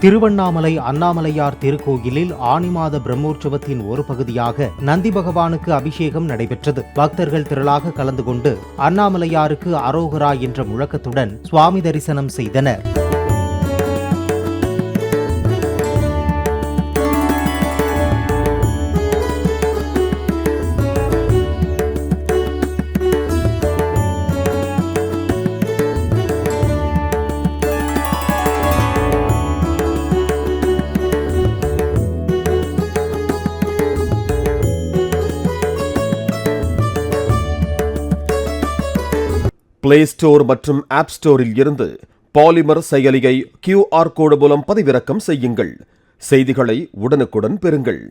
திருவண்ணாமலை அண்ணாமலையார் திருக்கோயிலில் ஆனி மாத பிரம்மோற்சவத்தின் ஒரு பகுதியாக நந்தி பகவானுக்கு அபிஷேகம் நடைபெற்றது. பக்தர்கள் திரளாக கலந்து கொண்டு அண்ணாமலையாருக்கு அரோகரா என்ற முழக்கத்துடன் சுவாமி தரிசனம் செய்தனர். பிளே ஸ்டோர் மற்றும் ஆப் ஸ்டோரில் இருந்து பாலிமர் செயலியை QR கோடு மூலம் பதிவிறக்கம் செய்யுங்கள். செய்திகளை உடனுக்குடன் பெறுங்கள்.